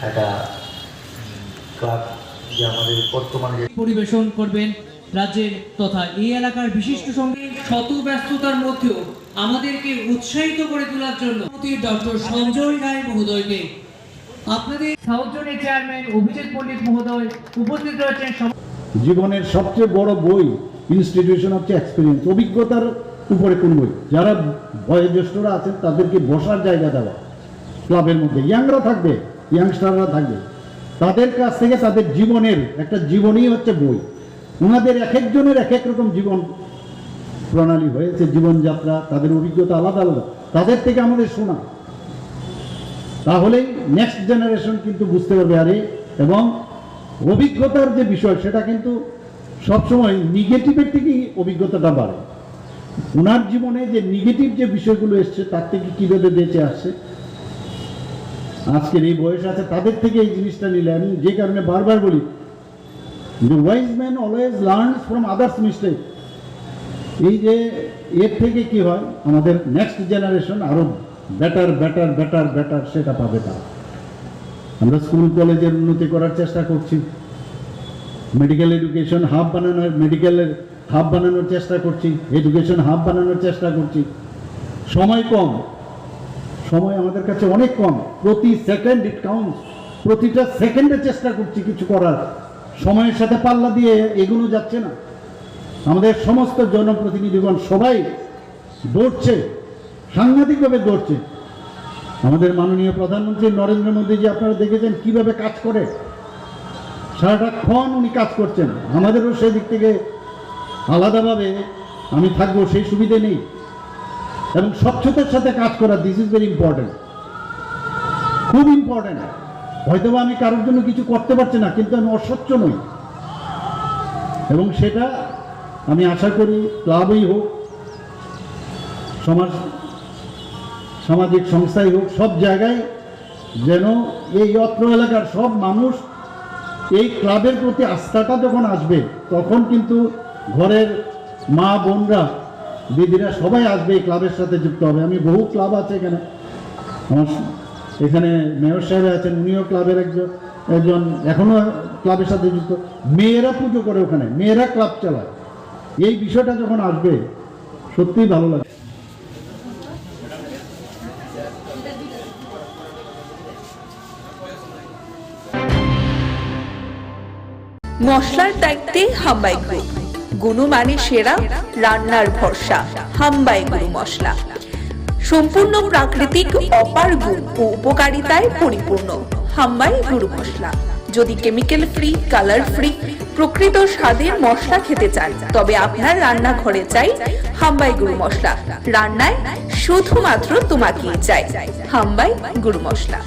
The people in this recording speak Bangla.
একটা ক্লাব যে আমাদের বর্তমানে পরিবেশন করবেন রাজ্যের তথা এই এলাকার বিশিষ্ট সঙ্গীত। শত ব্যস্ততার মধ্যেও আমাদেরকে উৎসাহিত করে তোলার জন্য ডক্টর সঞ্জয় রায় মহোদয়কে আপনাদের সাউথজোনের চেয়ারম্যান অভিজিৎ পণ্ডিত মহোদয় উপস্থিত রয়েছেন। জীবনের সবচেয়ে বড় বই ইনস্টিটিউশন হচ্ছে এক্সপিরিয়েন্স, অভিজ্ঞতার উপরে কোন বই। যারা বয়োজ্যেষ্ঠরা আছেন তাদেরকে বসার জায়গা দেওয়া, ক্লাবের মধ্যে ইয়াংরা থাকবে, ইয়াংস্টাররা থাকবে, তাদের কাছ থেকে তাদের জীবনের একটা জীবনই হচ্ছে বই। ওনাদের এক একজনের এক এক রকম জীবন প্রণালী হয়েছে, জীবনযাত্রা, তাদের অভিজ্ঞতা আলাদা আলাদা, তাদের থেকে আমাদের শোনা, তাহলেই নেক্সট জেনারেশন কিন্তু বুঝতে পারবে। আরে এবং অভিজ্ঞতার যে বিষয় সেটা কিন্তু সবসময় নেগেটিভের থেকেই অভিজ্ঞতাটা বাড়ে। ওনার জীবনে যে নেগেটিভ যে বিষয়গুলো এসছে তার থেকে কীভাবে বেঁচে আসছে, আজকের এই বয়স আছে তাদের থেকে এই জিনিসটা নিলে আমি যে কারণে বারবার বলি যে wise man always learns from others mistake. এই যে এর থেকে কি হয়, আমাদের নেক্সট জেনারেশন আরো বেটার বেটার বেটার বেটার সেটা পাবে তারা। আমরা স্কুল কলেজের উন্নতি করার চেষ্টা করছি, মেডিকেল এডুকেশন হাব বানানোর, মেডিকেলের হাব বানানোর চেষ্টা করছি, এডুকেশন হাব বানানোর চেষ্টা করছি। সময় কম, সময় আমাদের কাছে অনেক কম, প্রতি সেকেন্ড ইট কাউন্টস, প্রতিটা সেকেন্ডে চেষ্টা করছি কিছু করার। সময়ের সাথে পাল্লা দিয়ে এগুলো যাচ্ছে না। আমাদের সমস্ত জনপ্রতিনিধিগণ সবাই দৌড়ছে, সাংঘাতিকভাবে দৌড়ছে। আমাদের মাননীয় প্রধানমন্ত্রী নরেন্দ্র মোদীজি আপনারা দেখেছেন কিভাবে কাজ করে, সারাটাক্ষণ উনি কাজ করছেন। আমাদেরও সেই দিক থেকে আলাদাভাবে আমি থাকবো সেই সুবিধে নেই, এবং স্বচ্ছতার সাথে কাজ করা, দিস ইজ ভেরি ইম্পর্টেন্ট, খুব ইম্পর্টেন্ট। হয়তোবা আমি কারোর জন্য কিছু করতে পারছি না, কিন্তু আমি অস্বচ্ছ নই। এবং সেটা আমি আশা করি ক্লাবই হোক, সামাজিক সংস্থাই হোক, সব জায়গায় যেন এই অত্র এলাকার সব মানুষ এই ক্লাবের প্রতি আস্থাটা যখন আসবে, তখন কিন্তু ঘরের মা বোনরা দিদিরা সবাই আসবে, এই ক্লাবের সাথে যুক্ত হবে। আমি বহু ক্লাব আছে এখানে, আমার এখানে মেয়র সাহেব আছেন, উনিও ক্লাবের একজন এখনো ক্লাবের সাথে যুক্ত। মেয়েরা পুজো করে ওখানে, মেয়েরা ক্লাব চালায়। এই বিষয়টা যখন আসবে সত্যিই ভালো লাগে। মশলার দায়িত্বে হাম্বাই গ্রুপ, গুণমানে সেরা, রান্নার ভরসা। হাম্বাই গুরু মশলা সম্পূর্ণ প্রাকৃতিক, অপার গুণ ও উপকারিতায় পরিপূর্ণ। হাম্বাই গুরু মশলা। যদি কেমিক্যাল ফ্রি, কালার ফ্রি, প্রকৃত স্বাদের মশলা খেতে চান, তবে আপনার রান্নাঘরে চাই হাম্বাই গুরু মশলা। রান্নায় শুধুমাত্র তোমাকেই চাই হাম্বাই গুরু মশলা।